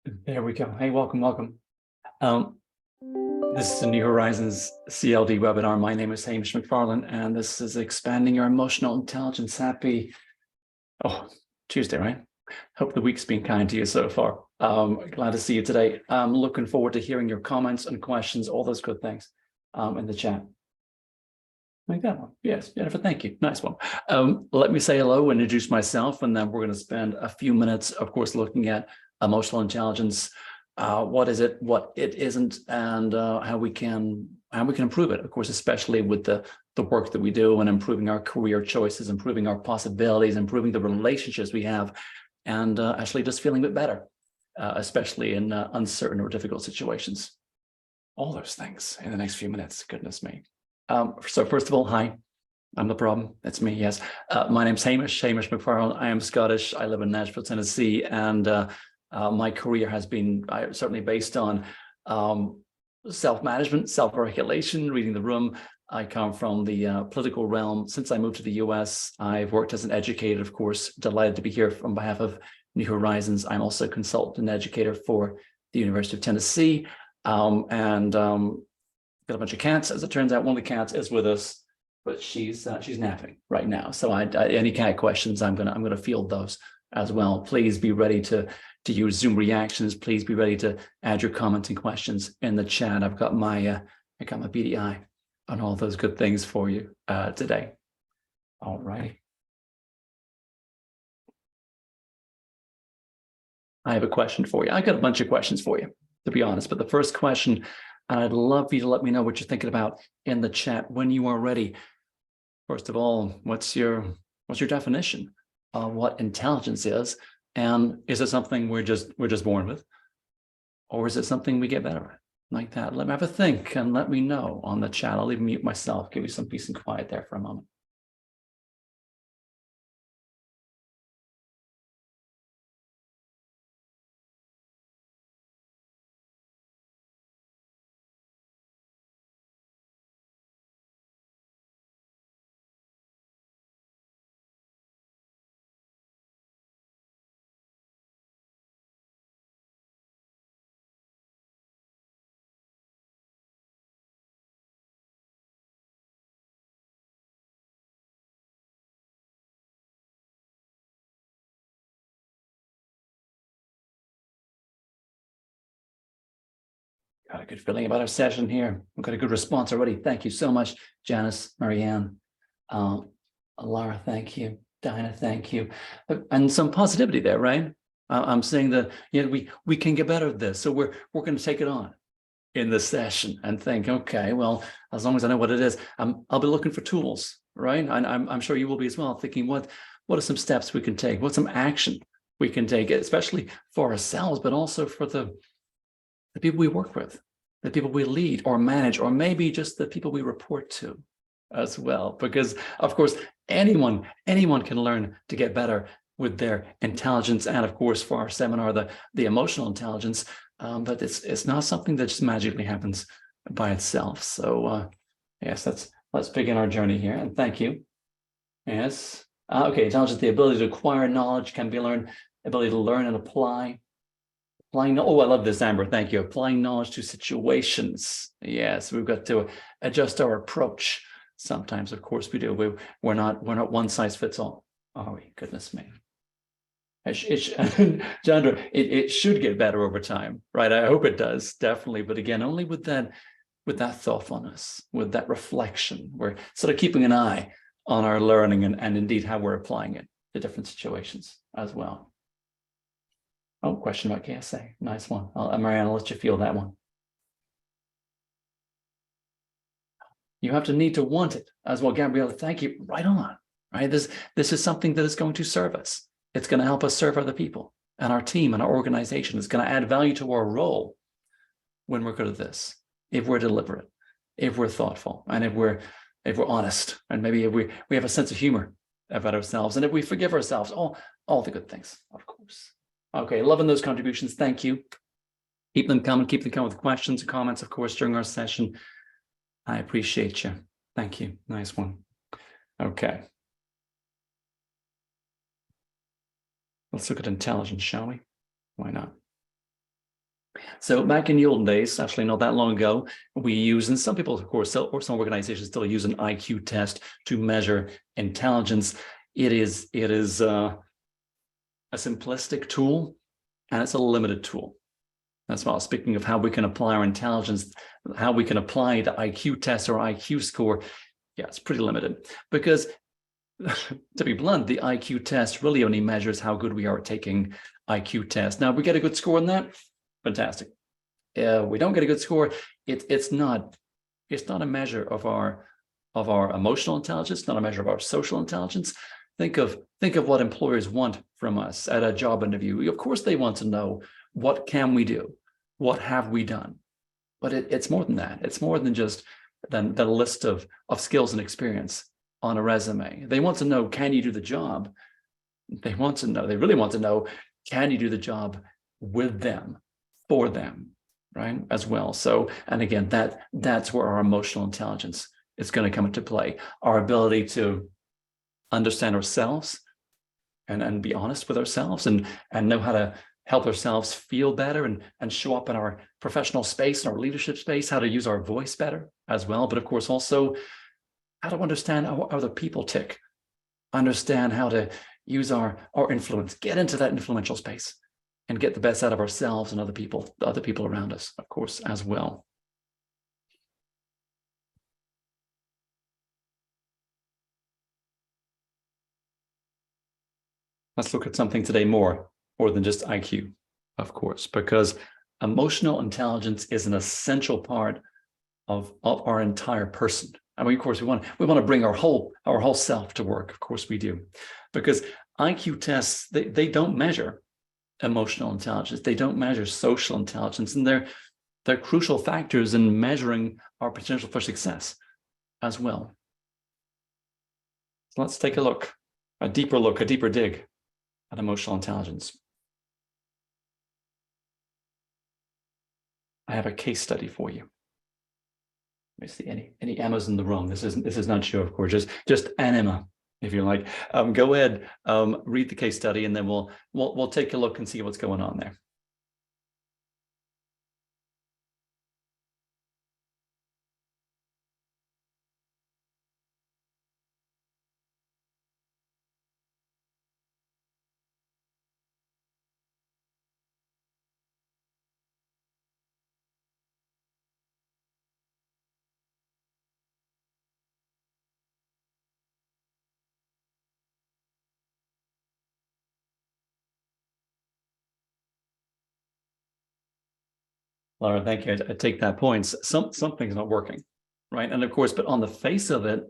There we go. Hey, welcome, welcome. Um, this is a New Horizons CLD webinar. My name is Hamish McFarlane, and this is Expanding Your Emotional Intelligence. Happy, Tuesday, right? Hope the week's been kind to you so far. Glad to see you today. I'm looking forward to hearing your comments and questions, all those good things in the chat. Like that one. Yes, Jennifer, thank you. Nice one. Let me say hello, introduce myself, and then we're going to spend a few minutes, of course, looking at emotional intelligence. What is it, what it isn't, and how we can improve it, of course, especially with the work that we do and improving our career choices, improving our possibilities, improving the relationships we have, and actually just feeling a bit better, especially in uncertain or difficult situations. All those things in the next few minutes. Goodness me. So first of all, hi, I'm the problem. It's me, yes. My name's Hamish McFarlane. I am Scottish. I live in Nashville, Tennessee, and my career has been certainly based on self-management, self-regulation, reading the room. I come from the political realm. Since I moved to the US, I've worked as an educator, of course, delighted to be here on behalf of New Horizons. I'm also a consultant and educator for the University of Tennessee. Got a bunch of cats. As it turns out, one of the cats is with us, but she's napping right now. So any cat questions, I'm gonna field those as well. Please be ready to use Zoom reactions. Please be ready to add your comments and questions in the chat. I've got my beady eye on all those good things for you today. All right. I have a question for you. I got a bunch of questions for you, to be honest. But the first question, and I'd love you to let me know what you're thinking about in the chat when you are ready. First of all, what's your definition of what intelligence is? And is it something we're just born with? Or is it something we get better at? Like that. Let me have a think and let me know on the chat. I'll even mute myself, give you some peace and quiet there for a moment. Got a good feeling about our session here. We've got a good response already. Thank you so much, Janice, Marianne, Lara, thank you. Dinah, thank you. And some positivity there, right? I'm saying that we can get better at this. So we're going to take it on in this session and think, okay, well, as long as I know what it is, I'll be looking for tools, right? I'm sure you will be as well, thinking what are some steps we can take? What's some action we can take, especially for ourselves, but also for the people we work with, the people we lead or manage, or maybe just the people we report to as well. Because of course, anyone can learn to get better with their intelligence. And of course, for our seminar, the emotional intelligence, but it's not something that just magically happens by itself. So yes, let's begin our journey here. And thank you. Yes. Okay, intelligence, the ability to acquire knowledge, can be learned, ability to learn and apply. Oh, I love this, Amber. Thank you. Applying knowledge to situations. Yes, we've got to adjust our approach. Sometimes, of course, we do. We're not one size fits all, are we? Goodness me. Chandra, it should get better over time, right? I hope it does, definitely. But again, only with that thoughtfulness, with that reflection. We're sort of keeping an eye on our learning and indeed how we're applying it to different situations as well. Oh, question about KSA. Nice one. Marianne, I'll let you feel that one. You have to need to want it as well. Gabriella, thank you. Right on. Right. This is something that is going to serve us. It's going to help us serve other people and our team and our organization. It's going to add value to our role when we're good at this, if we're deliberate, if we're thoughtful, and if we're honest, and maybe if we have a sense of humor about ourselves, and if we forgive ourselves, all the good things, of course. Okay, loving those contributions. Thank you. Keep them coming with questions and comments, of course, during our session. I appreciate you. Thank you. Nice one. Okay. Let's look at intelligence, shall we? Why not? So back in the olden days, actually not that long ago, we use, and some people, of course, or some organizations still use an IQ test to measure intelligence. It is a simplistic tool, and it's a limited tool. As well, speaking of how we can apply our intelligence, how we can apply the IQ test or IQ score, yeah, it's pretty limited because to be blunt, the IQ test really only measures how good we are at taking IQ tests. Now, if we get a good score on that, fantastic. We don't get a good score, it's not a measure of our emotional intelligence, not a measure of our social intelligence. Think of what employers want from us at a job interview. Of course, they want to know, what can we do? What have we done? But it's more than that. It's more than just the list of skills and experience on a resume. They want to know, can you do the job? They really want to know, can you do the job with them, for them, right? As well. So, and again, that's where our emotional intelligence is going to come into play. Our ability to understand ourselves and be honest with ourselves and know how to help ourselves feel better and show up in our professional space, in our leadership space, how to use our voice better as well. But of course, also how to understand how other people tick, understand how to use our influence, get into that influential space and get the best out of ourselves and other people around us, of course, as well. Let's look at something today more than just IQ, of course, because emotional intelligence is an essential part of our entire person. I mean, of course, we want to bring our whole self to work. Of course, we do, because IQ tests they don't measure emotional intelligence. They don't measure social intelligence, and they're crucial factors in measuring our potential for success as well. So let's take a deeper dig at emotional intelligence. I have a case study for you. Let me see any Emmas in the room. This is not you, of course, just an Emma, if you like. Go ahead, read the case study, and then we'll take a look and see what's going on there. Laura, thank you. I take that point. Something's not working, right? And of course, but on the face of it,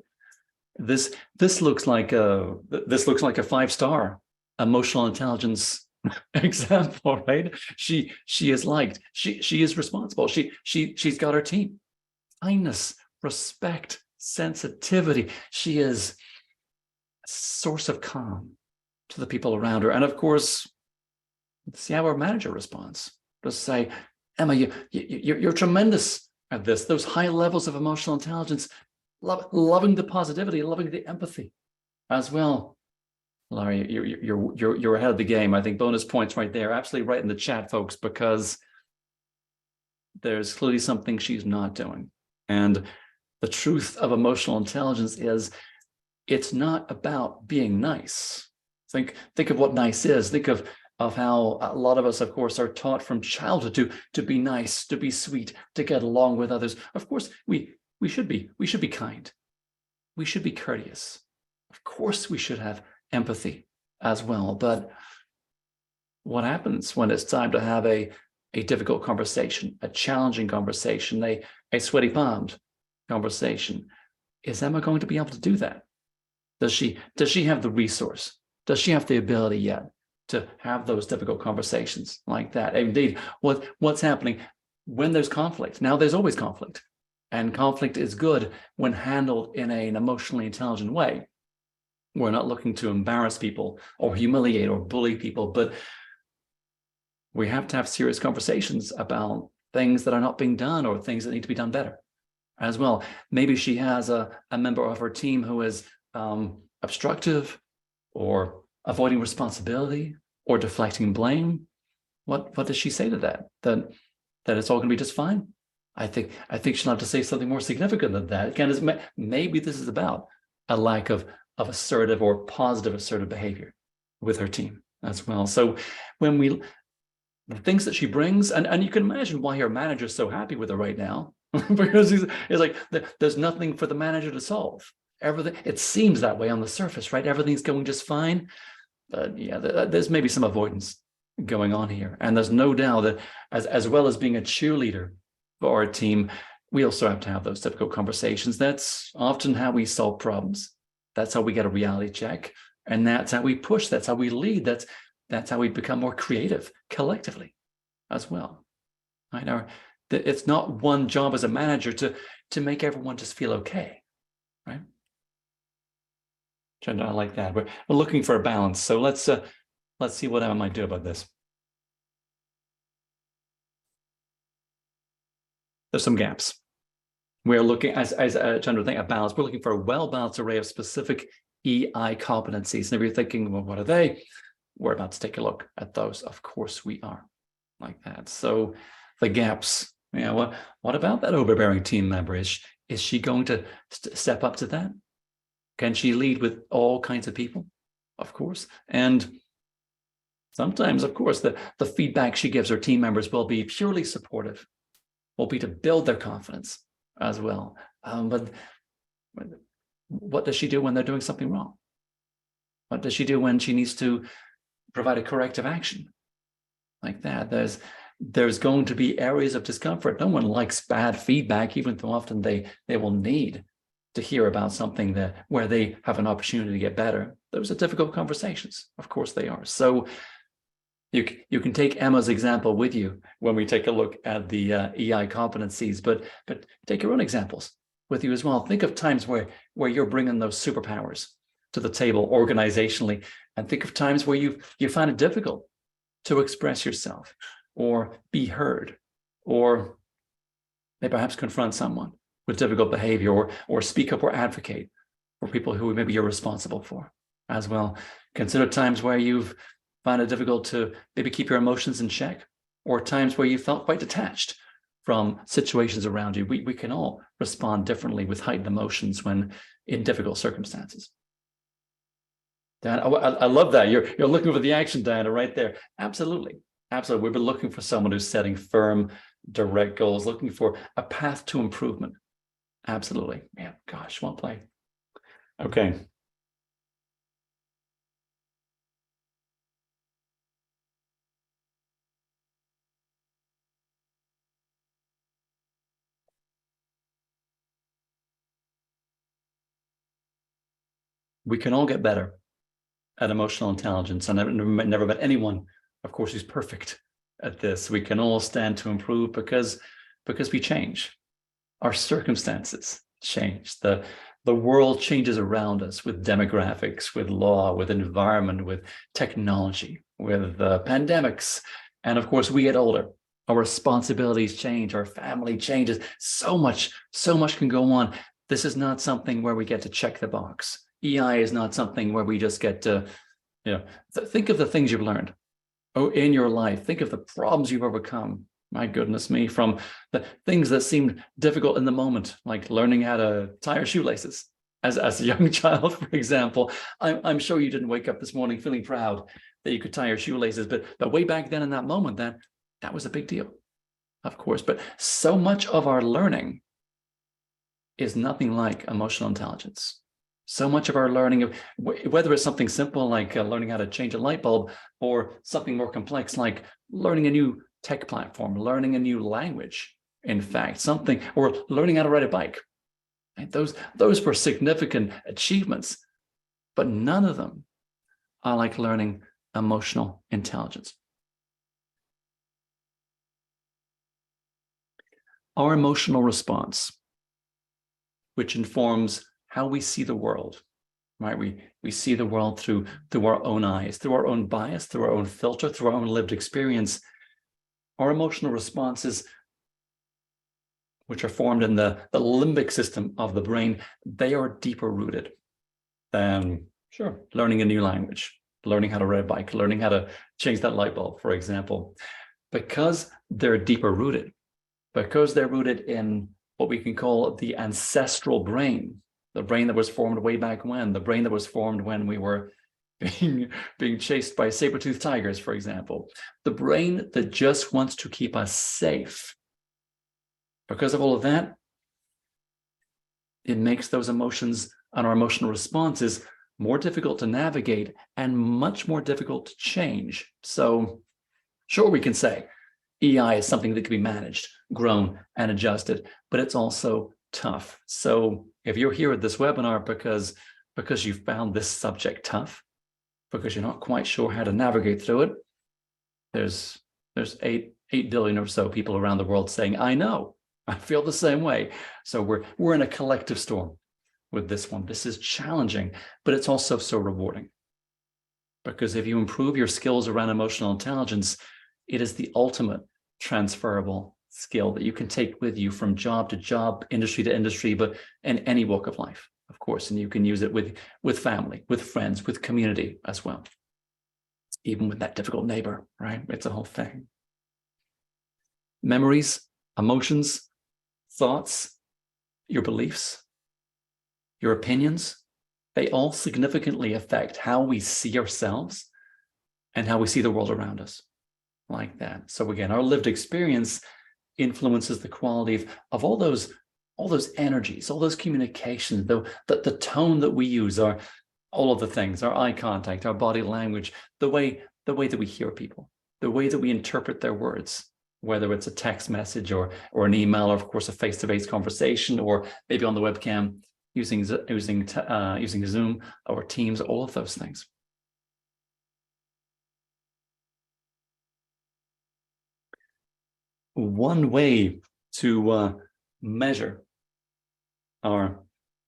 this looks like a 5-star emotional intelligence example, right? She is liked. She is responsible. She's got her team. Kindness, respect, sensitivity. She is a source of calm to the people around her. And of course, see how our manager responds. Just say, Emma, you're tremendous at this. Those high levels of emotional intelligence, loving the positivity, loving the empathy as well. Larry, you're ahead of the game. I think bonus points right there. Absolutely right in the chat, folks, because there's clearly something she's not doing. And the truth of emotional intelligence is it's not about being nice. Think of what nice is. Think of how a lot of us, of course, are taught from childhood to be nice, to be sweet, to get along with others. Of course, we should be kind. We should be courteous. Of course, we should have empathy as well. But what happens when it's time to have a difficult conversation, a challenging conversation, a sweaty palmed conversation? Is Emma going to be able to do that? Does she have the resource? Does she have the ability yet to have those difficult conversations like that? Indeed, what's happening when there's conflict? Now there's always conflict, and conflict is good when handled in an emotionally intelligent way. We're not looking to embarrass people or humiliate or bully people, but we have to have serious conversations about things that are not being done or things that need to be done better as well. Maybe she has a member of her team who is obstructive or avoiding responsibility or deflecting blame. What does she say to that? That that it's all going to be just fine. I think she'll have to say something more significant than that. Again, maybe this is about a lack of assertive or positive assertive behavior with her team as well. So when the things that she brings, and you can imagine why her manager's so happy with her right now, because he's like, there's nothing for the manager to solve. Everything, it seems that way on the surface, right? Everything's going just fine. But yeah, there's maybe some avoidance going on here. And there's no doubt that as well as being a cheerleader for our team, we also have to have those difficult conversations. That's often how we solve problems. That's how we get a reality check. And that's how we push. That's how we lead. That's how we become more creative collectively as well. Right? It's not one job as a manager to make everyone just feel okay, right? I like that. We're looking for a balance. So let's see what I might do about this. There's some gaps. We're looking, as Chandra think, a balance. We're looking for a well-balanced array of specific EI competencies. And if you're thinking, well, what are they? We're about to take a look at those. Of course we are, like that. So the gaps. Yeah, what about that overbearing team member? Is she going to step up to that? Can she lead with all kinds of people? Of course. And sometimes, of course, the feedback she gives her team members will be purely supportive, will be to build their confidence as well. But what does she do when they're doing something wrong? What does she do when she needs to provide a corrective action? Like that, there's going to be areas of discomfort. No one likes bad feedback, even though often they will need to hear about something where they have an opportunity to get better. Those are difficult conversations. Of course they are. So you can take Emma's example with you when we take a look at the EI competencies, but take your own examples with you as well. Think of times where you're bringing those superpowers to the table organizationally, and think of times where you find it difficult to express yourself or be heard, or maybe perhaps confront someone with difficult behavior, or speak up or advocate for people who maybe you're responsible for as well. Consider times where you've found it difficult to maybe keep your emotions in check, or times where you felt quite detached from situations around you. We can all respond differently with heightened emotions when in difficult circumstances. Diana, I love that. You're looking for the action, Diana, right there. Absolutely. Absolutely. We've been looking for someone who's setting firm, direct goals, looking for a path to improvement. Absolutely. Yeah, gosh, one play. Okay. We can all get better at emotional intelligence. And I've never met anyone, of course, who's perfect at this. We can all stand to improve because we change. Our circumstances change. The world changes around us with demographics, with law, with environment, with technology, with pandemics. And of course, we get older. Our responsibilities change. Our family changes. So much can go on. This is not something where we get to check the box. EI is not something where we just get to, think of the things you've learned in your life. Think of the problems you've overcome. My goodness me, from the things that seemed difficult in the moment, like learning how to tie your shoelaces as a young child, for example. I'm sure you didn't wake up this morning feeling proud that you could tie your shoelaces, but way back then in that moment, that was a big deal, of course. But so much of our learning is nothing like emotional intelligence. So much of our learning, whether it's something simple like learning how to change a light bulb, or something more complex like learning a new tech platform, learning a new language, in fact, or learning how to ride a bike. Right? Those were significant achievements, but none of them are like learning emotional intelligence. Our emotional response, which informs how we see the world, right? We see the world through our own eyes, through our own bias, through our own filter, through our own lived experience. Our emotional responses, which are formed in the limbic system of the brain, they are deeper rooted than, sure, learning a new language, learning how to ride a bike, learning how to change that light bulb, for example. because they're deeper rooted, because they're rooted in what we can call the ancestral brain, the brain that was formed way back when, the brain that was formed when we were being chased by saber-toothed tigers, for example, the brain that just wants to keep us safe. Because of all of that, it makes those emotions and our emotional responses more difficult to navigate and much more difficult to change. So sure, we can say EI is something that can be managed, grown, and adjusted, but it's also tough. So if you're here at this webinar because you found this subject tough, because you're not quite sure how to navigate through it, there's 8 billion or so people around the world saying, I know, I feel the same way. So we're in a collective storm with this one. This is challenging, but it's also so rewarding. Because if you improve your skills around emotional intelligence, it is the ultimate transferable skill that you can take with you from job to job, industry to industry, but in any walk of life, of course. And you can use it with family, with friends, with community as well. Even with that difficult neighbor, right? It's a whole thing. Memories, emotions, thoughts, your beliefs, your opinions, they all significantly affect how we see ourselves and how we see the world around us, like that. So again, our lived experience influences the quality of all those energies, all those communications, the tone that we use, all of the things, our eye contact, our body language, the way that we hear people, the way that we interpret their words, whether it's a text message or an email, or of course a face-to-face conversation, or maybe on the webcam using Zoom or Teams, all of those things. One way to measure our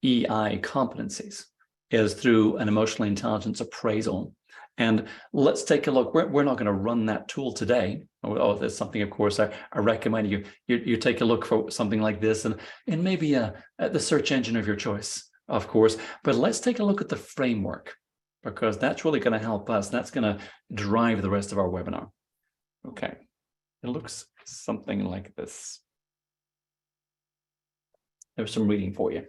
EI competencies is through an emotional intelligence appraisal. And let's take a look. We're not going to run that tool today. Oh, there's something, of course, I recommend you take a look for something like this, and maybe at the search engine of your choice, of course. But let's take a look at the framework, because that's really going to help us. That's going to drive the rest of our webinar. Okay, it looks something like this. There's some reading for you.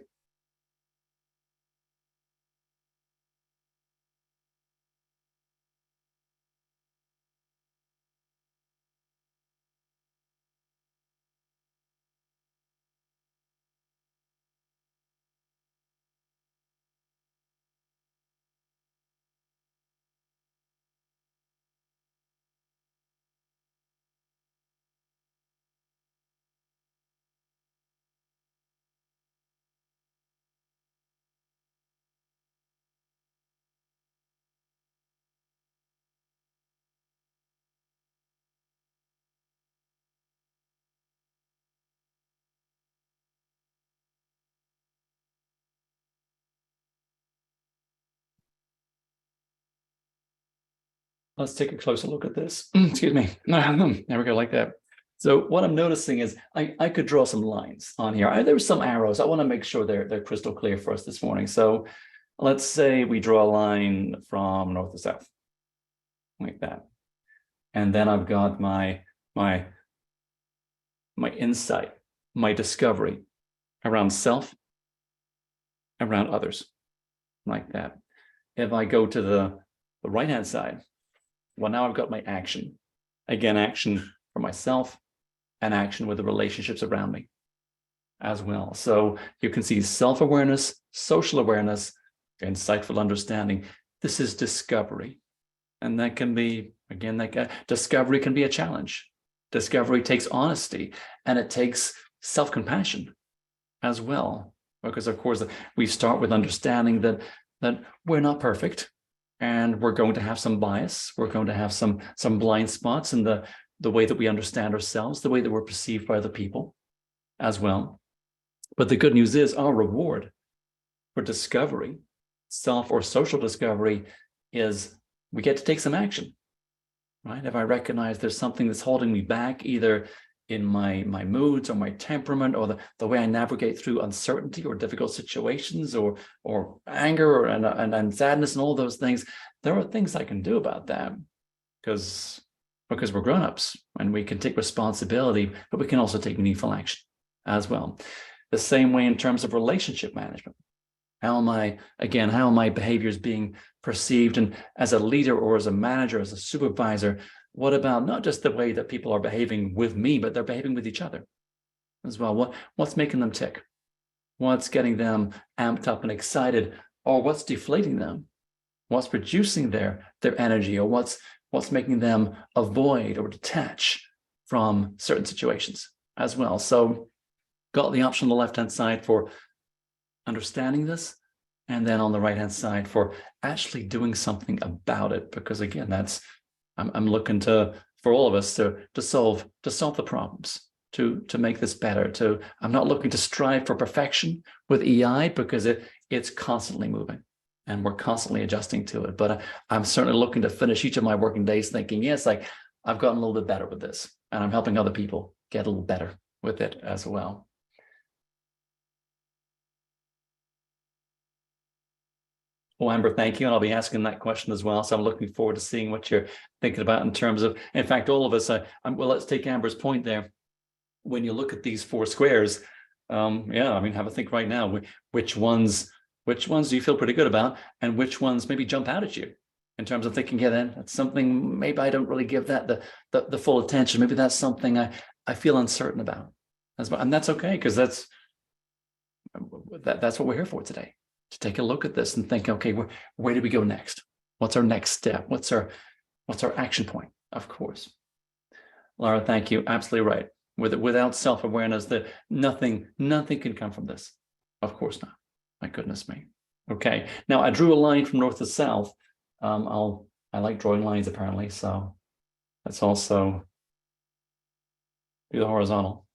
Let's take a closer look at this. Excuse me. There we go, like that. So what I'm noticing is I could draw some lines on here. There's some arrows. I want to make sure they're crystal clear for us this morning. So let's say we draw a line from north to south, like that. And then I've got my insight, my discovery around self, around others, like that. If I go to the right-hand side, well, now I've got my action. Again, action for myself and action with the relationships around me as well. So you can see self-awareness, social awareness, insightful understanding. This is discovery. And that can be, again, discovery can be a challenge. Discovery takes honesty, and it takes self-compassion as well. Because of course, we start with understanding that we're not perfect. And we're going to have some bias. We're going to have some blind spots in the way that we understand ourselves, the way that we're perceived by other people as well. But the good news is our reward for discovery, self or social discovery, is we get to take some action, right? If I recognize there's something that's holding me back, either in my moods or my temperament, or the way I navigate through uncertainty or difficult situations, or anger and sadness and all those things, there are things I can do about that. Because because we're grown-ups and we can take responsibility, but we can also take meaningful action as well. The same way in terms of relationship management. How am my behaviors being perceived? And as a leader or as a manager, as a supervisor, what about not just the way that people are behaving with me, but they're behaving with each other as well? What's making them tick? What's getting them amped up and excited? Or what's deflating them? What's reducing their energy? Or what's making them avoid or detach from certain situations as well? So got the option on the left-hand side for understanding this, and then on the right-hand side for actually doing something about it. Because again, I'm looking for all of us to solve the problems, to make this better. I'm not looking to strive for perfection with EI, because it's constantly moving and we're constantly adjusting to it. But I'm certainly looking to finish each of my working days thinking, yes, like I've gotten a little bit better with this, and I'm helping other people get a little better with it as well. Well, Amber, thank you. And I'll be asking that question as well. So I'm looking forward to seeing what you're thinking about in terms of, in fact, all of us, well, let's take Amber's point there. When you look at these 4 squares, yeah, I mean, have a think right now, which ones do you feel pretty good about, and which ones maybe jump out at you in terms of thinking, yeah, then that's something, maybe I don't really give that the full attention. Maybe that's something I feel uncertain about as well. And that's okay, because that's what we're here for today. To take a look at this and think, okay, where do we go next? What's our next step? What's our action point? Of course. Laura, thank you. Absolutely right. Without self-awareness, that nothing can come from this. Of course not. My goodness me. Okay. Now I drew a line from north to south. I like drawing lines apparently, so let's also do the horizontal.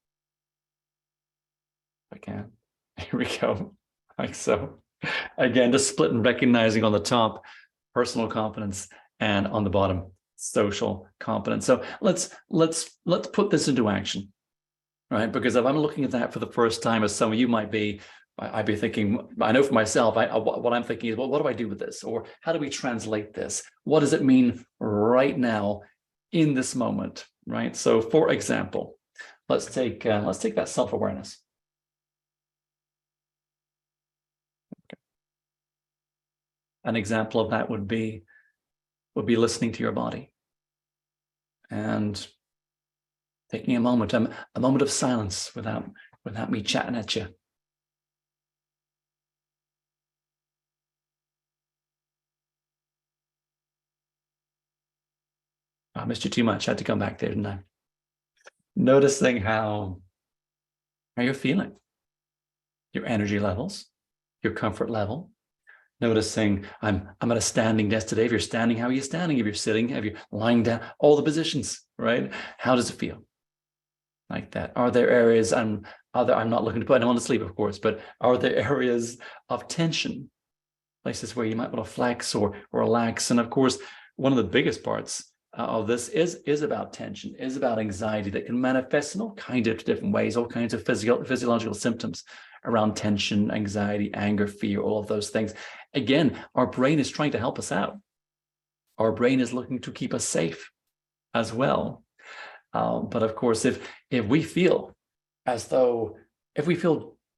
If I can. Here we go. Like so. Again, just split and recognizing on the top personal competence and on the bottom social competence. So let's put this into action, right? Because if I'm looking at that for the first time, as some of you might be, I'd be thinking, I know for myself, what I'm thinking is, well, what do I do with this? Or how do we translate this? What does it mean right now in this moment, right? So for example, let's take that self-awareness. An example of that would be listening to your body and taking a moment of silence without me chatting at you. I missed you too much. I had to come back there, didn't I? Noticing how you're feeling, your energy levels, your comfort level. Noticing I'm at a standing desk today. If you're standing, how are you standing? If you're sitting, if you're lying down, all the positions, right? How does it feel? Like that. Are there areas I'm not looking to put anyone to sleep, of course, but are there areas of tension? Places where you might want to flex or relax. And of course, one of the biggest parts of this is about tension, is about anxiety that can manifest in all kinds of different ways, all kinds of physiological symptoms around tension, anxiety, anger, fear, all of those things. Again, our brain is trying to help us out. Our brain is looking to keep us safe as well. But of course, if we feel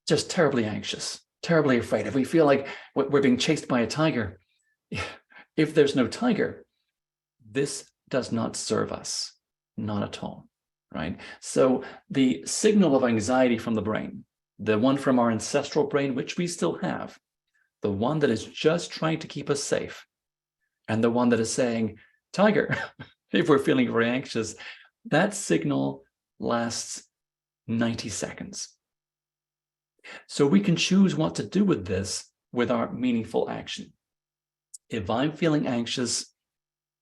just terribly anxious, terribly afraid, if we feel like we're being chased by a tiger, if there's no tiger, this does not serve us, not at all, right? So the signal of anxiety from the brain, the one from our ancestral brain, which we still have, the one that is just trying to keep us safe, and the one that is saying, tiger, if we're feeling very anxious, that signal lasts 90 seconds. So we can choose what to do with this with our meaningful action. If I'm feeling anxious,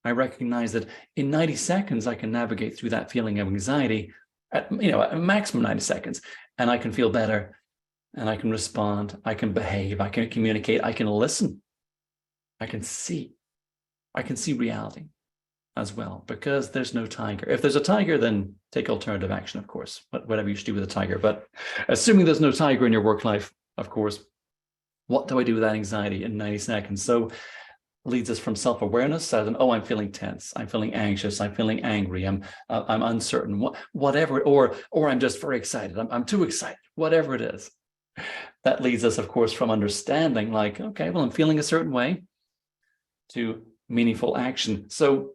I recognize that in 90 seconds, I can navigate through that feeling of anxiety at a maximum 90 seconds, and I can feel better, and I can respond, I can behave, I can communicate, I can listen, I can see reality as well, because there's no tiger. If there's a tiger, then take alternative action, of course, whatever you should do with a tiger. But assuming there's no tiger in your work life, of course, what do I do with that anxiety in 90 seconds? So leads us from self-awareness as in, oh, I'm feeling tense, I'm feeling anxious, I'm feeling angry, I'm uncertain, whatever, or I'm just very excited, I'm too excited, whatever it is. That leads us, of course, from understanding like, okay, well, I'm feeling a certain way to meaningful action. So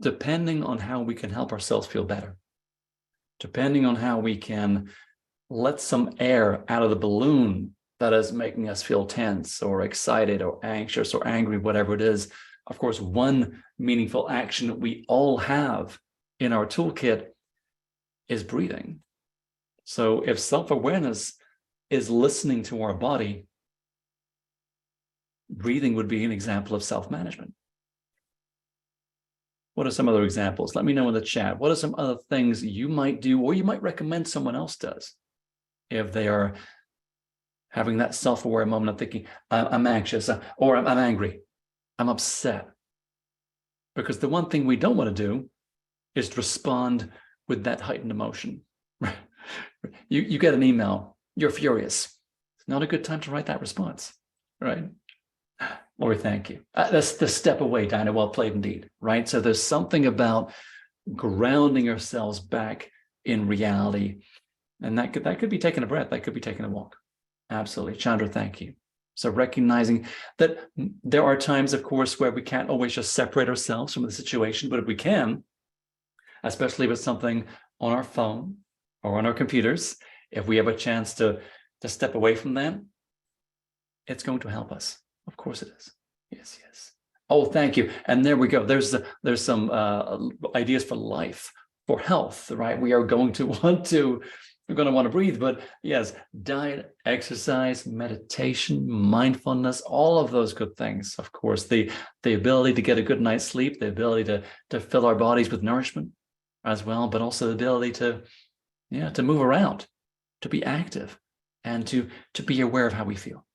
depending on how we can help ourselves feel better, depending on how we can let some air out of the balloon that is making us feel tense or excited or anxious or angry, whatever it is. Of course, one meaningful action that we all have in our toolkit is breathing. So if self-awareness is listening to our body, breathing would be an example of self-management. What are some other examples? Let me know in the chat. What are some other things you might do or you might recommend someone else does if they are having that self-aware moment of thinking, I'm anxious, or I'm angry, I'm upset. Because the one thing we don't want to do is to respond with that heightened emotion. You get an email, you're furious. It's not a good time to write that response, right? Lori, thank you. That's the step away, Dinah, well played indeed, right? So there's something about grounding ourselves back in reality. And that could be taking a breath, that could be taking a walk. Absolutely. Chandra, thank you. So recognizing that there are times, of course, where we can't always just separate ourselves from the situation, but if we can, especially with something on our phone or on our computers, if we have a chance to step away from that, it's going to help us. Of course it is. Yes, yes. Oh, thank you. And there we go. There's some ideas for life, for health, right? We are going to want to breathe, but yes, diet, exercise, meditation, mindfulness, all of those good things. Of course, the ability to get a good night's sleep, the ability to fill our bodies with nourishment as well, but also the ability to move around, to be active, and to be aware of how we feel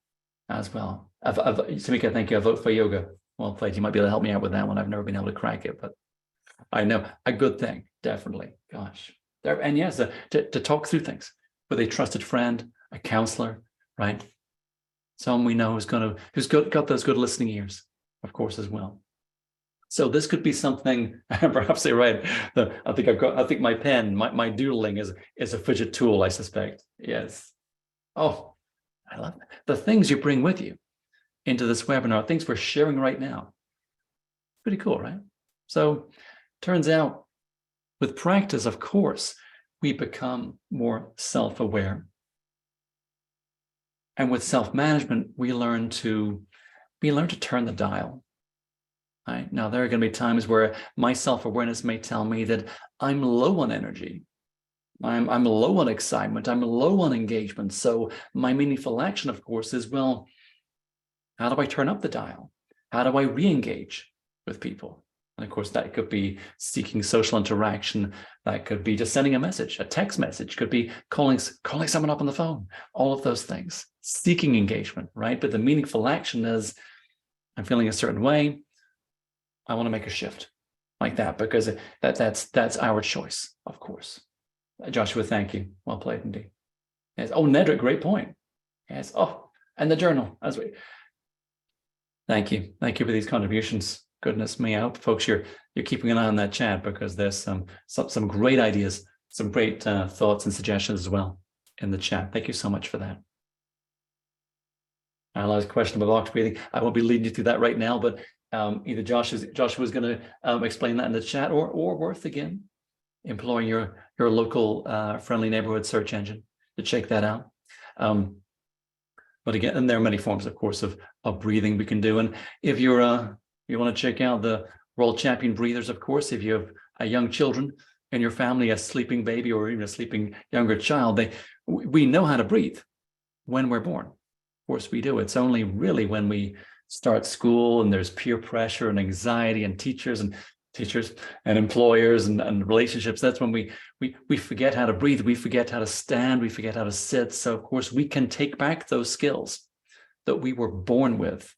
as well. Samika, thank you. I vote for yoga. Well played. You might be able to help me out with that one. I've never been able to crack it, but I know a good thing, definitely. Gosh. And yes, to talk through things with a trusted friend, a counselor, right? Someone we know who's got those good listening ears, of course, as well. So this could be something. Perhaps you're right. I think my pen, my doodling is a fidget tool, I suspect. Yes. Oh, I love that. The things you bring with you into this webinar, things we're sharing right now. Pretty cool, right? So turns out, with practice, of course, we become more self-aware. And with self-management, we learn to turn the dial. Right? Now, there are going to be times where my self-awareness may tell me that I'm low on energy. I'm low on excitement. I'm low on engagement. So my meaningful action, of course, is, well, how do I turn up the dial? How do I re-engage with people? And of course, that could be seeking social interaction. That could be just sending a message, a text message, could be calling someone up on the phone, all of those things, seeking engagement, right? But the meaningful action is, I'm feeling a certain way. I want to make a shift like that, because that's our choice, of course. Joshua, thank you. Well played indeed. Yes. Oh, Nedrick, great point. Yes. Oh, and the journal as we. Thank you. Thank you for these contributions. Goodness me, I hope folks you're keeping an eye on that chat, because there's some great ideas, some great thoughts and suggestions as well in the chat. Thank you so much for that. Last question about box breathing. I won't be leading you through that right now, but either Joshua's going to explain that in the chat, or worth again employing your local friendly neighborhood search engine to check that out. But again, and there are many forms, of course, of breathing we can do. And if you want to check out the World Champion Breathers, of course, if you have a young children in your family, a sleeping baby, or even a sleeping younger child, we know how to breathe when we're born. Of course, we do. It's only really when we start school and there's peer pressure and anxiety and teachers and employers and relationships, that's when we forget how to breathe, we forget how to stand, we forget how to sit. So of course we can take back those skills that we were born with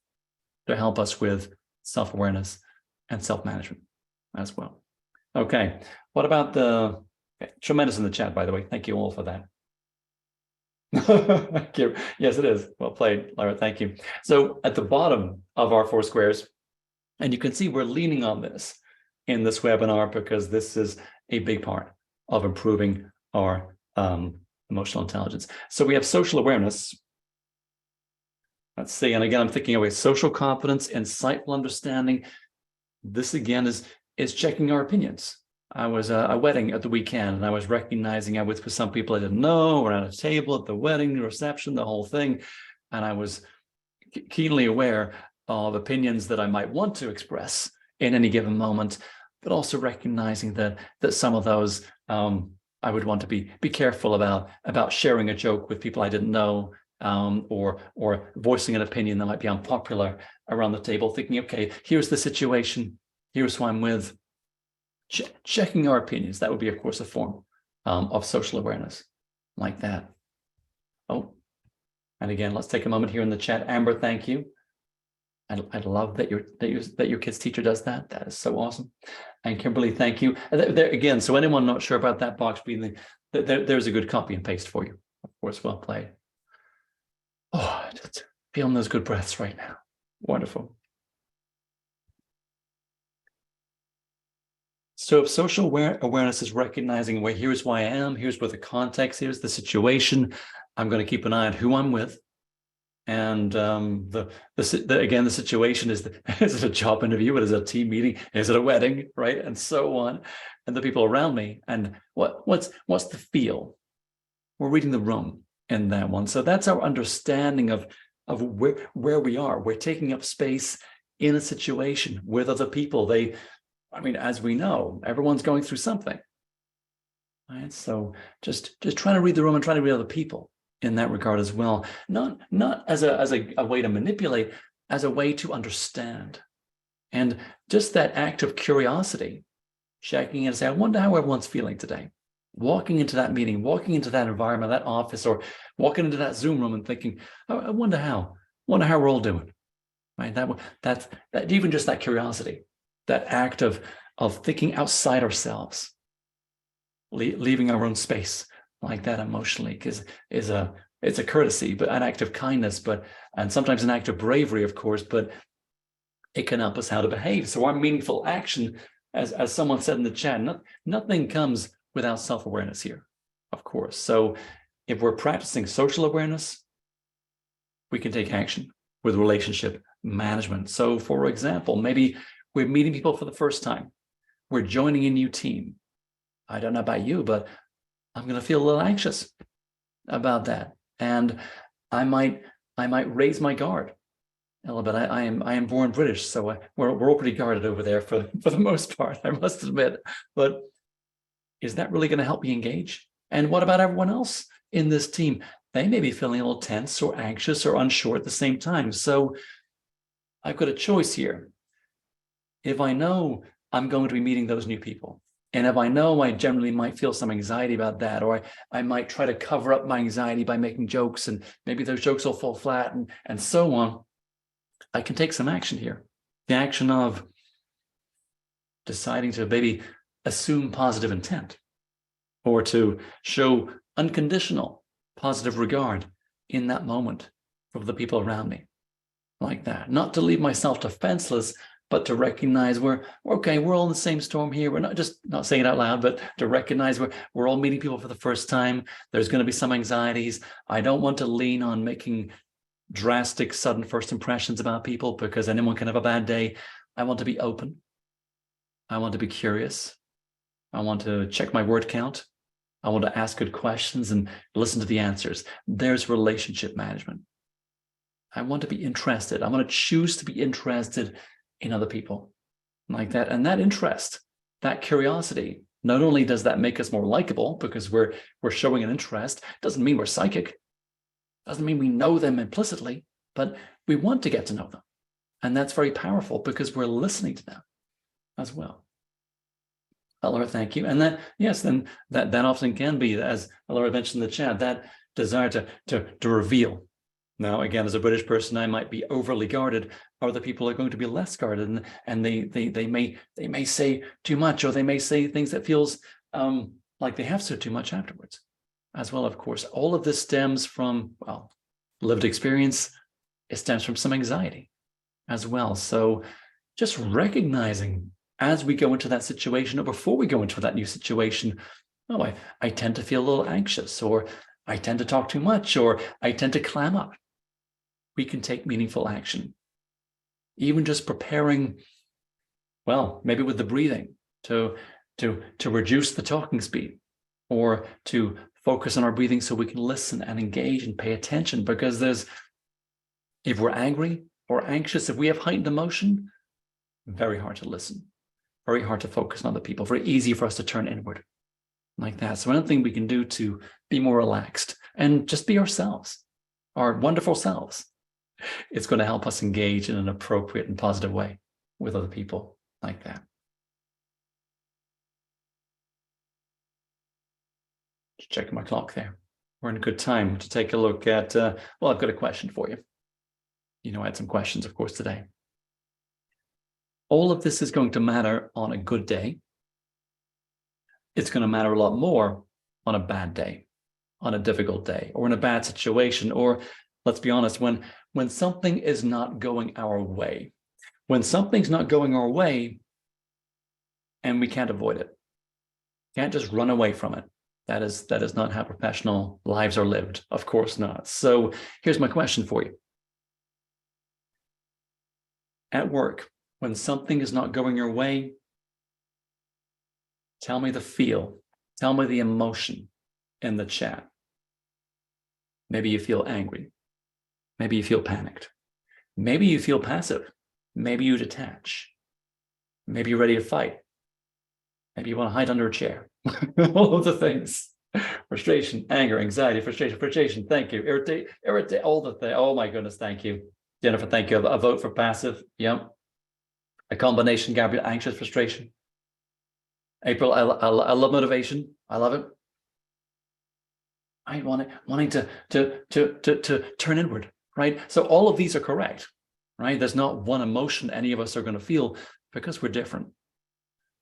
to help us with self-awareness and self-management as well. Okay, what about tremendous in the chat, by the way. Thank you all for that. Thank you. Yes, it is. Well played, Laura. Thank you. So at the bottom of our four squares, and you can see we're leaning on this in this webinar because this is a big part of improving our emotional intelligence. So we have social awareness. Let's see. And again, I'm thinking away social confidence, insightful understanding. This again is checking our opinions. I was at a wedding at the weekend, and I was recognizing I was with some people I didn't know. We're at a table at the wedding, the reception, the whole thing. And I was keenly aware of opinions that I might want to express in any given moment, but also recognizing that some of those I would want to be careful about sharing a joke with people I didn't know, or voicing an opinion that might be unpopular around the table, thinking, okay, here's the situation, here's who I'm with. Checking our opinions, that would be, of course, a form of social awareness like that. Oh, and again, let's take a moment here in the chat. Amber, thank you. I'd love that your kid's teacher does that. That is so awesome. And Kimberly, thank you. There again, so anyone not sure about that box being there's a good copy and paste for you. Of course, well played. Oh, just feeling those good breaths right now. Wonderful. So if social awareness is recognizing, well, here's why I am, here's where the context, here's the situation, I'm going to keep an eye on who I'm with. And again, the situation is it a job interview? Is it a team meeting? Is it a wedding? Right, and so on. And the people around me, and what's the feel? We're reading the room in that one. So that's our understanding of where we are. We're taking up space in a situation with other people. As we know, everyone's going through something. Right. So just trying to read the room and trying to read other people in that regard as well, not as a way to manipulate, as a way to understand. And just that act of curiosity, checking in and say, I wonder how everyone's feeling today. Walking into that meeting, walking into that environment, that office, or walking into that Zoom room and thinking, oh, I wonder how we're all doing. Right? That's even just that curiosity, that act of thinking outside ourselves, leaving our own space like that emotionally, because it's a courtesy, but an act of kindness, and sometimes an act of bravery, of course, but it can help us how to behave. So our meaningful action, as someone said in the chat, nothing comes without self-awareness here, of course. So if we're practicing social awareness, we can take action with relationship management. So for example, maybe we're meeting people for the first time. We're joining a new team. I don't know about you, but I'm going to feel a little anxious about that, and I might raise my guard a little bit. I am born British, so we're all pretty guarded over there for the most part, I must admit. But is that really going to help me engage? And what about everyone else in this team? They may be feeling a little tense or anxious or unsure at the same time. So I've got a choice here. If I know I'm going to be meeting those new people, and if I know I generally might feel some anxiety about that, or I might try to cover up my anxiety by making jokes, and maybe those jokes will fall flat and so on, I can take some action here. The action of deciding to maybe assume positive intent, or to show unconditional positive regard in that moment for the people around me, like that. Not to leave myself defenseless, but to recognize we're okay, we're all in the same storm here. We're not saying it out loud, but to recognize we're all meeting people for the first time. There's going to be some anxieties. I don't want to lean on making drastic, sudden first impressions about people, because anyone can have a bad day. I want to be open. I want to be curious. I want to check my word count. I want to ask good questions and listen to the answers. There's relationship management. I want to be interested. I want to choose to be interested in other people like that. And that interest, that curiosity, not only does that make us more likable because we're showing an interest, doesn't mean we're psychic, doesn't mean we know them implicitly, but we want to get to know them. And that's very powerful because we're listening to them as well. Laura, thank you. And that, yes, then that often can be, as Laura mentioned in the chat, that desire to reveal. Now, again, as a British person, I might be overly guarded. Other people are going to be less guarded, and they may say too much, or they may say things that feels like they have said too much afterwards. as well, of course. All of this stems from, well, lived experience. It stems from some anxiety as well. So just recognizing as we go into that situation, or before we go into that new situation, oh, I tend to feel a little anxious, or I tend to talk too much, or I tend to clam up. We can take meaningful action. Even just preparing, well, maybe with the breathing to reduce the talking speed, or to focus on our breathing so we can listen and engage and pay attention. Because if we're angry or anxious, if we have heightened emotion, very hard to listen, very hard to focus on other people, very easy for us to turn inward like that. So anything we can do to be more relaxed and just be ourselves, our wonderful selves, it's going to help us engage in an appropriate and positive way with other people like that. Just checking my clock there. We're in a good time to take a look at, well, I've got a question for you. You know, I had some questions, of course, today. All of this is going to matter on a good day. It's going to matter a lot more on a bad day, on a difficult day, or in a bad situation, or let's be honest, when something is not going our way. When something's not going our way and we can't avoid it, can't just run away from it. That is not how professional lives are lived. Of course not. So here's my question for you. At work, when something is not going your way, tell me the feel, tell me the emotion in the chat. Maybe you feel angry. Maybe you feel panicked. Maybe you feel passive. Maybe you detach. Maybe you're ready to fight. Maybe you want to hide under a chair. All of the things. Frustration, anger, anxiety, frustration, thank you. Irritate, all the things. Oh my goodness, thank you. Jennifer, thank you. A vote for passive. Yep. A combination, Gabriel, anxious, frustration. April, I love motivation. I love it. I wanting to turn inward, right? So all of these are correct, right? There's not one emotion any of us are going to feel because we're different.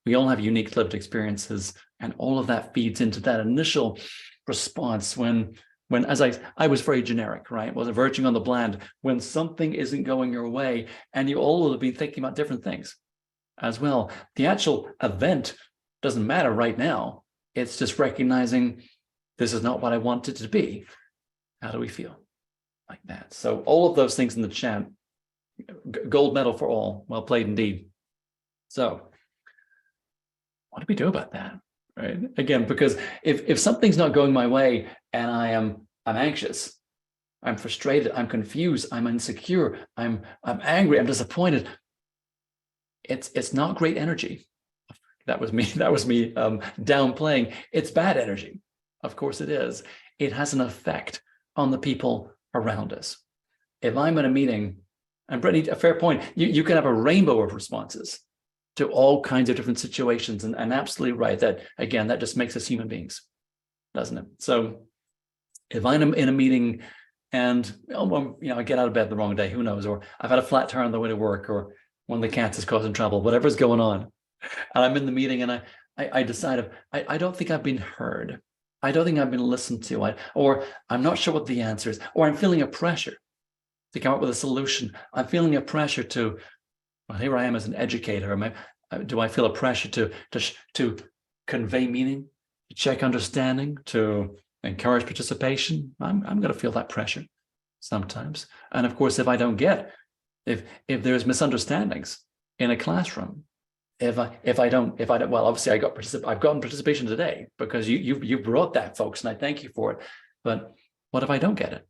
We all have unique lived experiences, and all of that feeds into that initial response when as I was very generic, right? Wasn't verging on the bland. When something isn't going your way, and you all will have been thinking about different things as well. The actual event doesn't matter right now. It's just recognizing this is not what I want it to be. How do we feel like that? So all of those things in the chat, gold medal for all. Well played indeed. So what do we do about that? Right? Again, because if something's not going my way and I'm anxious, I'm frustrated, I'm confused, I'm insecure, I'm angry, I'm disappointed, it's not great energy. That was me downplaying. It's bad energy. Of course it is. It has an effect on the people around us. If I'm in a meeting, and Brittany, a fair point, you can have a rainbow of responses to all kinds of different situations, and absolutely right, that again, that just makes us human beings, doesn't it? So if I'm in a meeting and I get out of bed the wrong day, who knows, or I've had a flat tire on the way to work, or one of the cats is causing trouble, whatever's going on, and I'm in the meeting and I decide I don't think I've been heard. I don't think I've been listened to, or I'm not sure what the answer is, or I'm feeling a pressure to come up with a solution. I'm feeling a pressure to, well, here I am as an educator. Do I feel a pressure to convey meaning, to check understanding, to encourage participation? I'm going to feel that pressure sometimes. And of course, if I don't get, if there's misunderstandings in a classroom, if I don't, well, obviously I've gotten participation today because you brought that, folks, and I thank you for it. But what if I don't get it?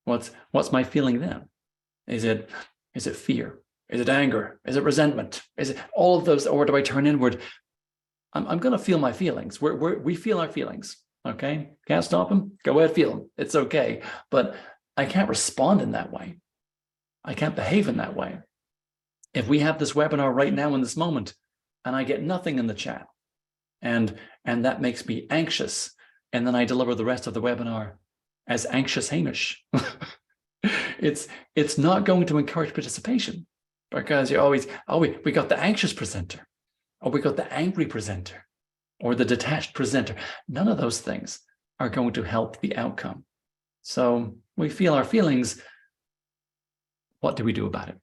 What's my feeling then? Is it fear? Is it anger? Is it resentment? Is it all of those, or do I turn inward? I'm going to feel my feelings. We feel our feelings. Okay, can't stop them. Go ahead, feel them. It's okay, but I can't respond in that way. I can't behave in that way. If we have this webinar right now in this moment, and I get nothing in the chat, and that makes me anxious, and then I deliver the rest of the webinar as anxious Hamish, it's not going to encourage participation, because you always, we got the anxious presenter, or we got the angry presenter, or the detached presenter. None of those things are going to help the outcome. So we feel our feelings. What do we do about it?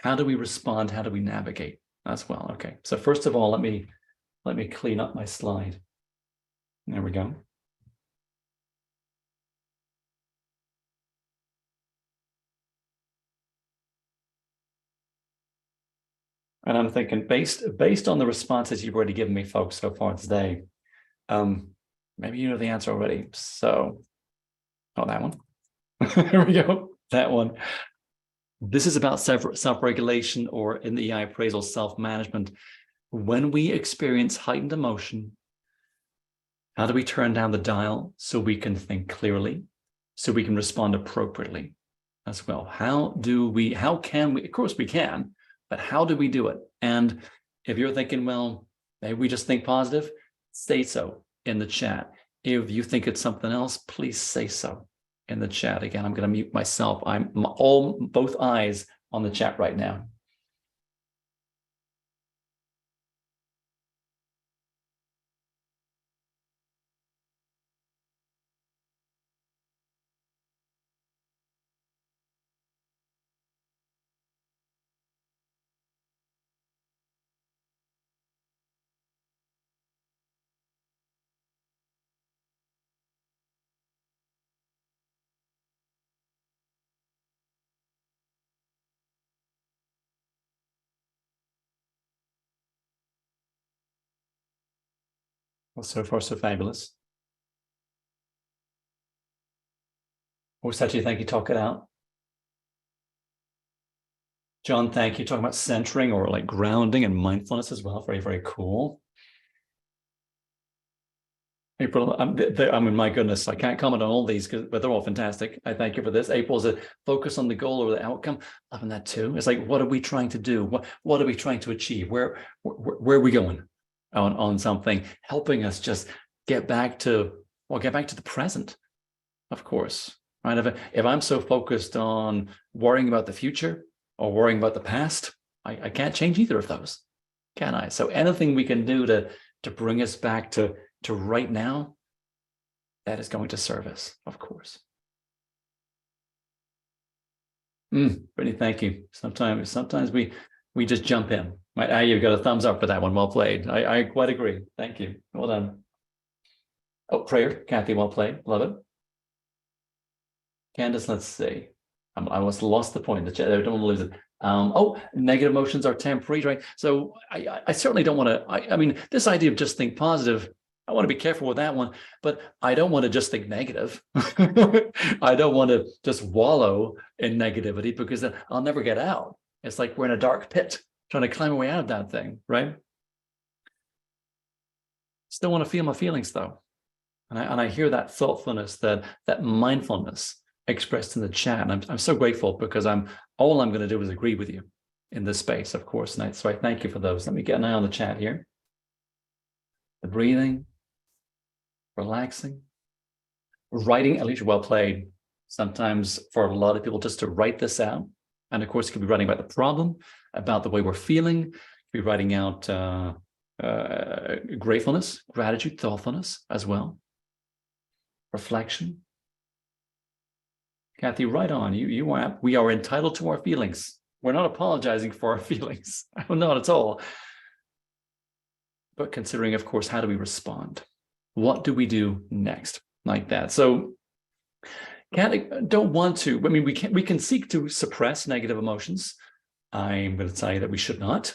How do we respond? How do we navigate as well? Okay, so first of all, let me clean up my slide. There we go. And I'm thinking, based on the responses you've already given me, folks, so far today, maybe you know the answer already. So, oh, that one. Here we go. That one. This is about self-regulation, or in the EI appraisal, self-management. When we experience heightened emotion, how do we turn down the dial so we can think clearly, so we can respond appropriately as well? How can we, of course we can, but how do we do it? And if you're thinking, well, maybe we just think positive, say so in the chat. If you think it's something else, please say so in the chat. Again, I'm going to mute myself. I'm both eyes on the chat right now. Well, so far, so fabulous. Oh, Sachi, thank you. Talk it out. John, thank you. Talking about centering or like grounding and mindfulness as well. Very, very cool. April, I mean, my goodness, I can't comment on all these, but they're all fantastic. I thank you for this. April's a focus on the goal or the outcome. Loving that too. It's like, what are we trying to do? What are we trying to achieve? Where are we going on something? Helping us just get back to the present, of course. Right? If I'm so focused on worrying about the future or worrying about the past, I can't change either of those, can I? So anything we can do to bring us back to right now, that is going to serve us, of course. Brittany, thank you. Sometimes we just jump in. Right? You've got a thumbs up for that one. Well played. I quite agree. Thank you. Well done. Oh, prayer, Kathy, well played. Love it. Candace, let's see. I almost lost the point. I don't want to lose it. Oh, negative emotions are temporary, right? So I certainly don't want to. I mean, this idea of just think positive, I want to be careful with that one, but I don't want to just think negative. I don't want to just wallow in negativity, because then I'll never get out. It's like we're in a dark pit trying to climb our way out of that thing, right? Still want to feel my feelings though. And I hear that thoughtfulness, that mindfulness expressed in the chat. And I'm so grateful, because all I'm going to do is agree with you in this space, of course. And so I thank you for those. Let me get an eye on the chat here. The breathing, relaxing, writing. Alicia, well played. Sometimes for a lot of people, just to write this out. And of course, you could be writing about the problem, about the way we're feeling. You could be writing out gratefulness, gratitude, thoughtfulness as well. Reflection. Kathy, right on. We are entitled to our feelings. We're not apologizing for our feelings. Not at all. But considering, of course, how do we respond? What do we do next? Like that. So don't want to. I mean, we can seek to suppress negative emotions. I'm going to tell you that we should not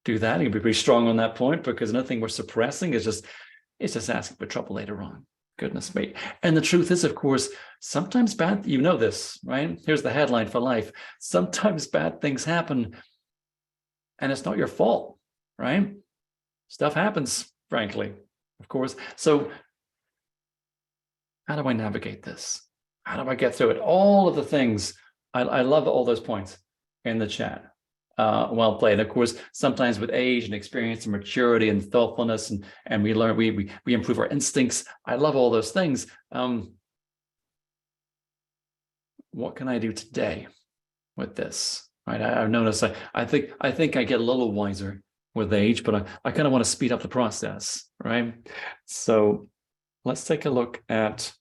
do that. You can be pretty strong on that point, because nothing we're suppressing is just asking for trouble later on. Goodness me. And the truth is, of course, sometimes bad, you know this, right? Here's the headline for life. Sometimes bad things happen and it's not your fault, right? Stuff happens, frankly, of course. So how do I navigate this? How do I get through it? All of the things, I love all those points in the chat. Well played. Of course, sometimes with age and experience and maturity and thoughtfulness, and we learn, we improve our instincts. I love all those things. What can I do today with this? Right? I've noticed. I think I get a little wiser with age, but I kind of want to speed up the process. Right? So let's take a look at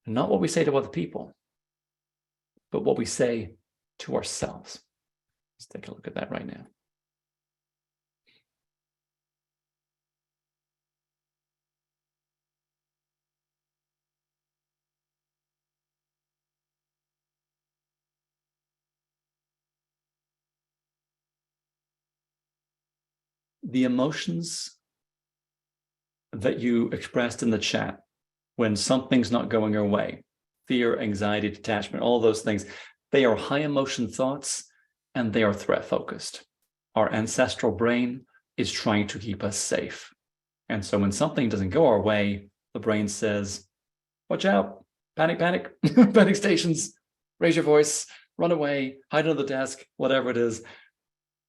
not what we say to other people, but what we say to ourselves. Let's take a look at that right now. The emotions that you expressed in the chat when something's not going your way, fear, anxiety, detachment, all those things, they are high emotion thoughts and they are threat focused. Our ancestral brain is trying to keep us safe. And so when something doesn't go our way, the brain says, watch out, panic, panic, panic stations, raise your voice, run away, hide under the desk, whatever it is.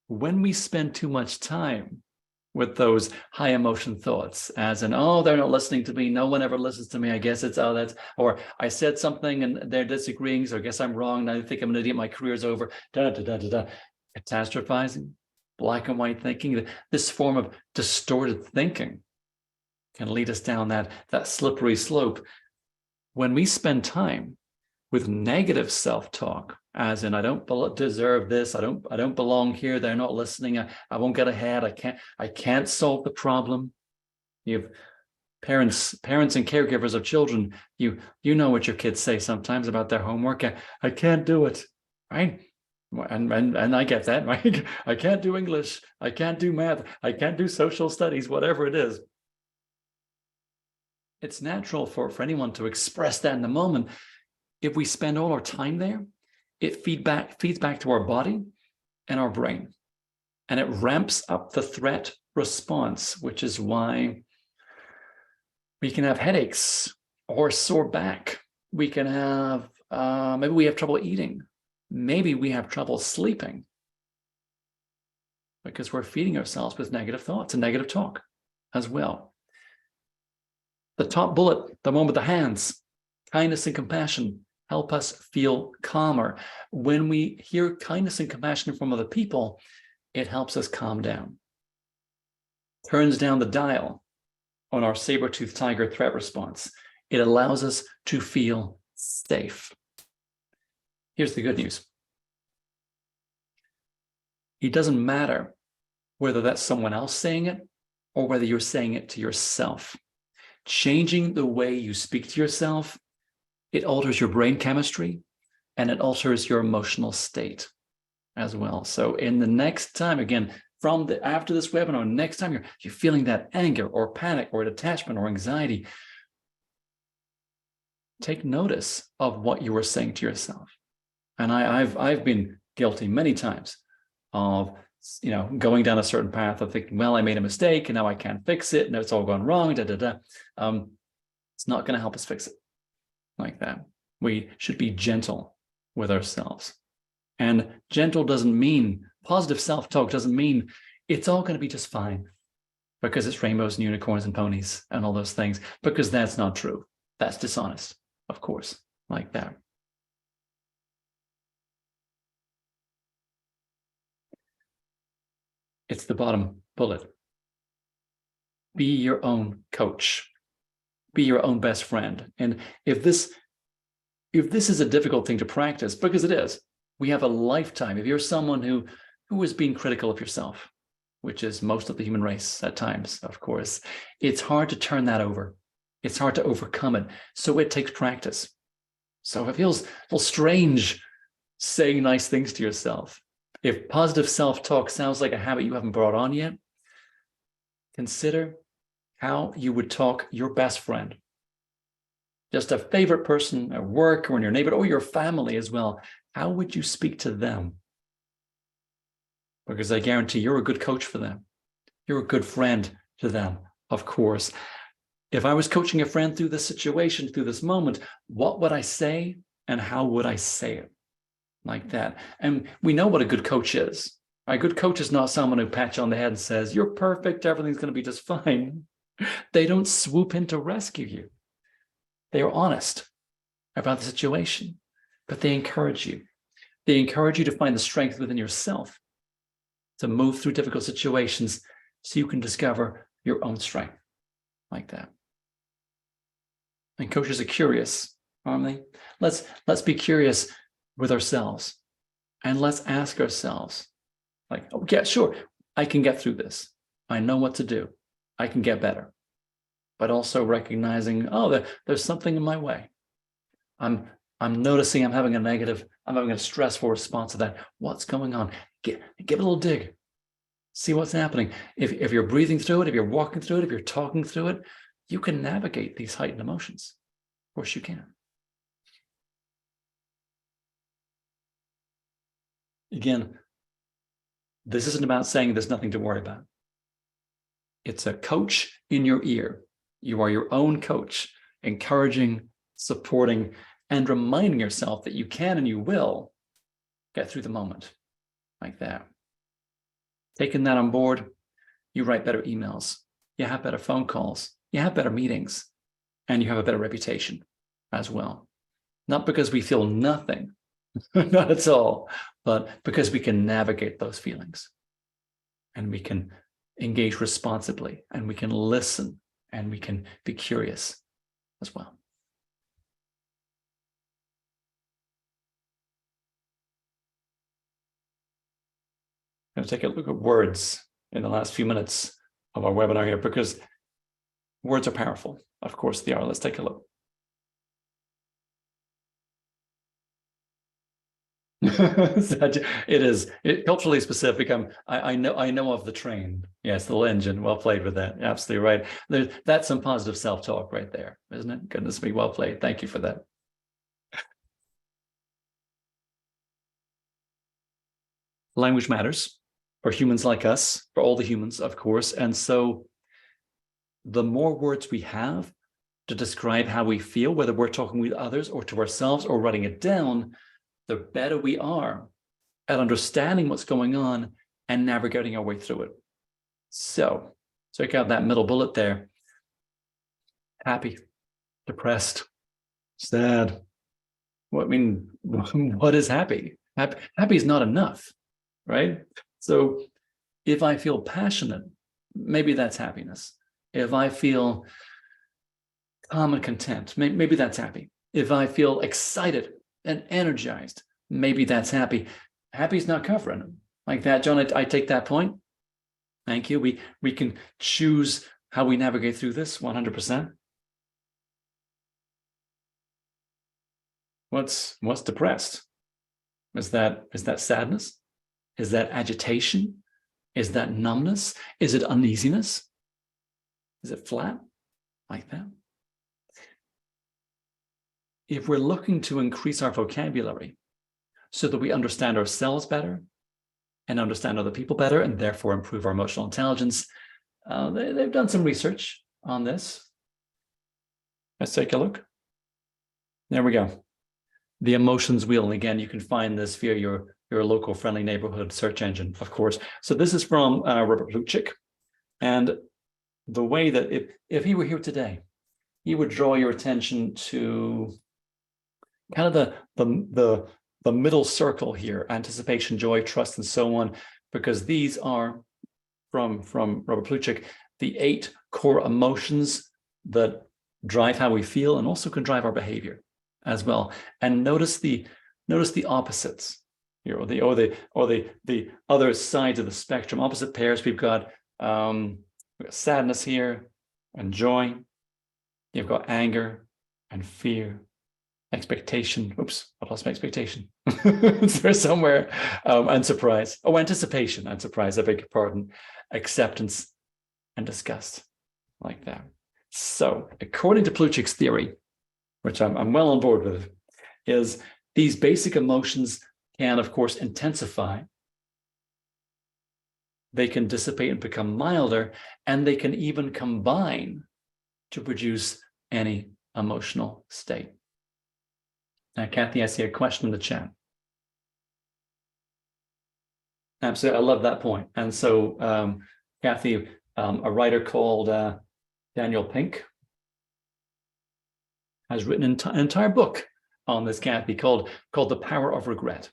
When we spend too much time with those high emotion thoughts, as in, oh, they're not listening to me, no one ever listens to me, I guess it's, oh, that's, or I said something and they're disagreeing, so I guess I'm wrong, now I think I'm an idiot, my career's over, catastrophizing, black and white thinking. This form of distorted thinking can lead us down that slippery slope. When we spend time with negative self-talk, as in, I don't deserve this, I don't belong here, they're not listening, I won't get ahead, I can't solve the problem. You have parents and caregivers of children, you know what your kids say sometimes about their homework, I can't do it, right? And I get that, right? I can't do English, I can't do math, I can't do social studies, whatever it is. It's natural for anyone to express that in the moment. If we spend all our time there, it feeds back to our body and our brain, and it ramps up the threat response, which is why we can have headaches or sore back. We can have, maybe we have trouble eating. Maybe we have trouble sleeping because we're feeding ourselves with negative thoughts and negative talk as well. The top bullet, the one with the hands, kindness and compassion, help us feel calmer. When we hear kindness and compassion from other people, it helps us calm down. Turns down the dial on our saber-toothed tiger threat response. It allows us to feel safe. Here's the good news. It doesn't matter whether that's someone else saying it or whether you're saying it to yourself. Changing the way you speak to yourself, it alters your brain chemistry and it alters your emotional state as well. So in the next time, again, after this webinar, next time you're feeling that anger or panic or detachment or anxiety, take notice of what you were saying to yourself. And I've been guilty many times of going down a certain path of thinking, well, I made a mistake and now I can't fix it. Now it's all gone wrong. It's not going to help us fix it like that. We should be gentle with ourselves. And gentle doesn't mean, positive self-talk doesn't mean it's all going to be just fine because it's rainbows and unicorns and ponies and all those things, because that's not true. That's dishonest, of course, like that. It's the bottom bullet. Be your own coach. Be your own best friend. And if this is a difficult thing to practice, because it is, we have a lifetime. If you're someone who is being critical of yourself, which is most of the human race at times, of course, it's hard to turn that over. It's hard to overcome it. So it takes practice. So if it feels a little strange saying nice things to yourself, if positive self-talk sounds like a habit you haven't brought on yet, consider how you would talk your best friend, just a favorite person at work or in your neighborhood or your family as well. How would you speak to them? Because I guarantee you're a good coach for them. You're a good friend to them, of course. If I was coaching a friend through this situation, through this moment, what would I say and how would I say it? Like that. And we know what a good coach is. A good coach is not someone who pats you on the head and says, you're perfect, everything's going to be just fine. They don't swoop in to rescue you. They are honest about the situation, but they encourage you. They encourage you to find the strength within yourself to move through difficult situations so you can discover your own strength like that. And coaches are curious, aren't they? Let's be curious with ourselves, and let's ask ourselves, like, oh yeah, sure, I can get through this. I know what to do. I can get better. But also recognizing, oh, there's something in my way. I'm noticing I'm having a stressful response to that. What's going on? Give it a little dig. See what's happening. If you're breathing through it, if you're walking through it, if you're talking through it, you can navigate these heightened emotions. Of course you can. Again, this isn't about saying there's nothing to worry about. It's a coach in your ear. You are your own coach, encouraging, supporting, and reminding yourself that you can and you will get through the moment like that. Taking that on board, you write better emails, you have better phone calls, you have better meetings, and you have a better reputation as well. Not because we feel nothing, not at all, but because we can navigate those feelings and we can engage responsibly and we can listen and we can be curious as well. I'm going to take a look at words in the last few minutes of our webinar here, because words are powerful. Of course they are. Let's take a look. It is culturally specific. I know of the train. Yes, the little engine. Well played with that. Absolutely right. That's some positive self-talk right there, isn't it? Goodness me, well played. Thank you for that. Language matters for humans like us, for all the humans, of course. And so the more words we have to describe how we feel, whether we're talking with others or to ourselves or writing it down, the better we are at understanding what's going on and navigating our way through it. So check out that middle bullet there. Happy, depressed, sad. Well, I mean, what is happy? Happy is not enough, right? So if I feel passionate, maybe that's happiness. If I feel calm and content, maybe that's happy. If I feel excited and energized, maybe that's happy. Happy's not covering them like that. John, I take that point. Thank you. We can choose how we navigate through this 100%. What's depressed? Is that sadness? Is that agitation? Is that numbness? Is it uneasiness? Is it flat like that? If we're looking to increase our vocabulary so that we understand ourselves better and understand other people better and therefore improve our emotional intelligence, they've done some research on this. Let's take a look. There we go. The emotions wheel. And again, you can find this via your local friendly neighborhood search engine, of course. So this is from Robert Plutchik. And the way that if he were here today, he would draw your attention to kind of the middle circle here: anticipation, joy, trust, and so on, because these are from Robert Plutchik, the 8 core emotions that drive how we feel and also can drive our behavior as well. And notice the opposites here, or the other sides of the spectrum, opposite pairs. We've got sadness here and joy. You've got anger and fear, expectation. Oops, I lost my expectation. It's there somewhere. And surprise. Oh, anticipation and surprise. I beg your pardon. Acceptance and disgust, like that. So, according to Plutchik's theory, which I'm well on board with, is these basic emotions can, of course, intensify. They can dissipate and become milder, and they can even combine to produce any emotional state. Now, Kathy, I see a question in the chat. Absolutely, I love that point. And so, Kathy, a writer called Daniel Pink has written an entire book on this, Kathy, called The Power of Regret.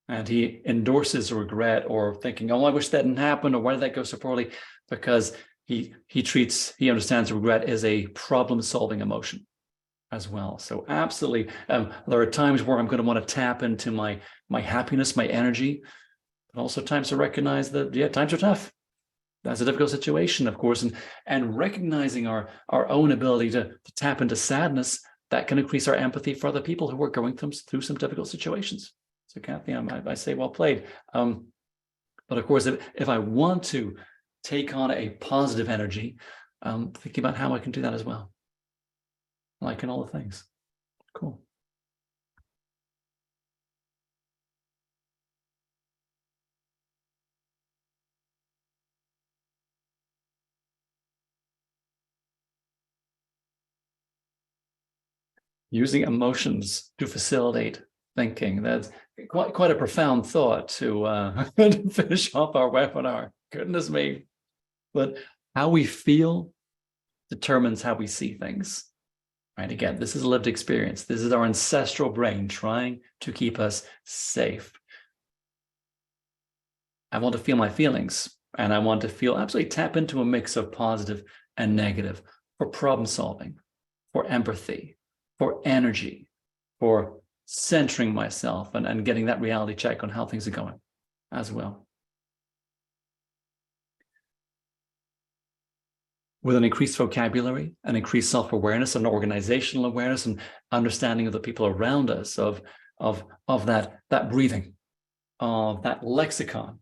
And he endorses regret, or thinking, oh, I wish that didn't happen, or why did that go so poorly? Because he understands regret as a problem-solving emotion. as well. So absolutely, there are times where I'm going to want to tap into my happiness, my energy, but also times to recognize that, yeah, times are tough. That's a difficult situation, of course, and recognizing our own ability to tap into sadness, that can increase our empathy for other people who are going through some difficult situations. So Kathy, I say well played. But of course, if I want to take on a positive energy, thinking about how I can do that as well. Like in all the things. Cool. Using emotions to facilitate thinking. That's quite a profound thought to finish off our webinar. Goodness me. But how we feel determines how we see things. Right? Again, this is a lived experience. This is our ancestral brain trying to keep us safe. I want to feel my feelings, and I want to feel absolutely tap into a mix of positive and negative for problem solving, for empathy, for energy, for centering myself and getting that reality check on how things are going as well. With an increased vocabulary, an increased self-awareness, and organizational awareness, and understanding of the people around us, of that breathing, of that lexicon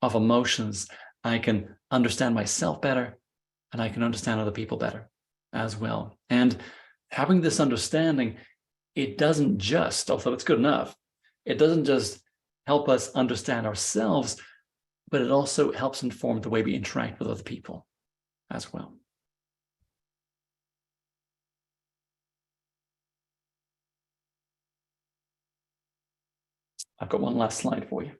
of emotions, I can understand myself better, and I can understand other people better as well. And having this understanding, it doesn't just, although it's good enough, it doesn't just help us understand ourselves, but it also helps inform the way we interact with other people as well. I've got one last slide for you.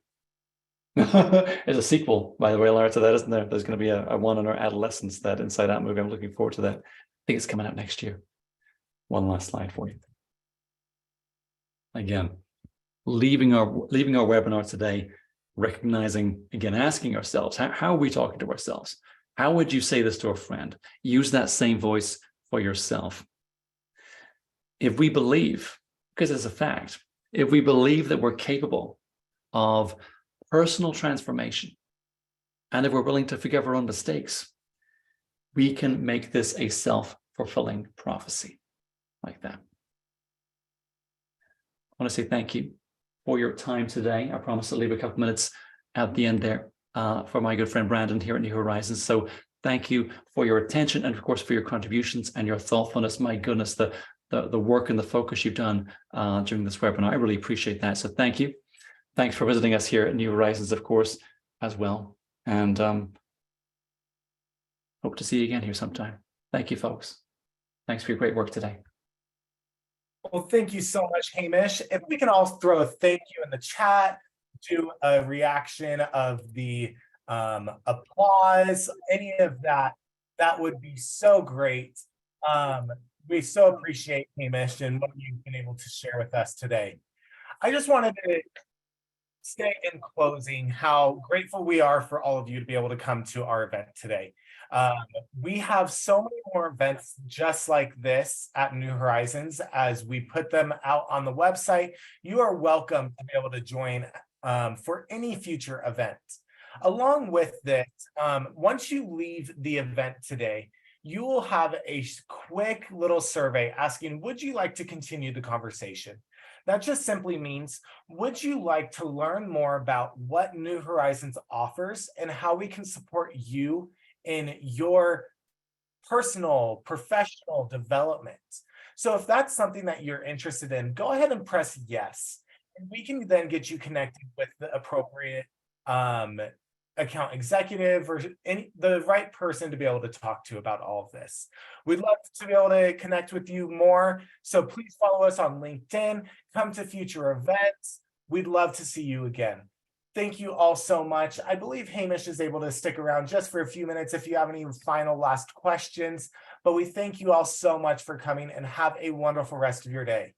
There's a sequel, by the way, Lara, to that, isn't there? There's going to be a one on our adolescence, that Inside Out movie. I'm looking forward to that. I think it's coming out next year. One last slide for you. Again, leaving our webinar today, recognizing, again, asking ourselves, how are we talking to ourselves? How would you say this to a friend? Use that same voice for yourself. If we believe, because it's a fact, if we believe that we're capable of personal transformation, and if we're willing to forgive our own mistakes, we can make this a self-fulfilling prophecy like that. I want to say thank you for your time today. I promise to leave a couple minutes at the end there for my good friend Brandon here at New Horizons. So thank you for your attention, and of course for your contributions and your thoughtfulness. My goodness, the work and the focus you've done during this webinar. I really appreciate that. So thank you. Thanks for visiting us here at New Horizons, of course, as well. And hope to see you again here sometime. Thank you, folks. Thanks for your great work today. Well, thank you so much, Hamish. If we can all throw a thank you in the chat, do a reaction of the applause, any of that, that would be so great. We so appreciate Hamish and what you've been able to share with us today. I just wanted to say in closing how grateful we are for all of you to be able to come to our event today. We have so many more events just like this at New Horizons. As we put them out on the website, you are welcome to be able to join for any future event. Along with this, once you leave the event today, you will have a quick little survey asking, would you like to continue the conversation? That just simply means, would you like to learn more about what New Horizons offers and how we can support you in your personal, professional development? So if that's something that you're interested in, go ahead and press yes. And we can then get you connected with the appropriate account executive or the right person to be able to talk to about all of this. We'd love to be able to connect with you more. So please follow us on LinkedIn, come to future events. We'd love to see you again. Thank you all so much. I believe Hamish is able to stick around just for a few minutes if you have any final last questions, but we thank you all so much for coming and have a wonderful rest of your day.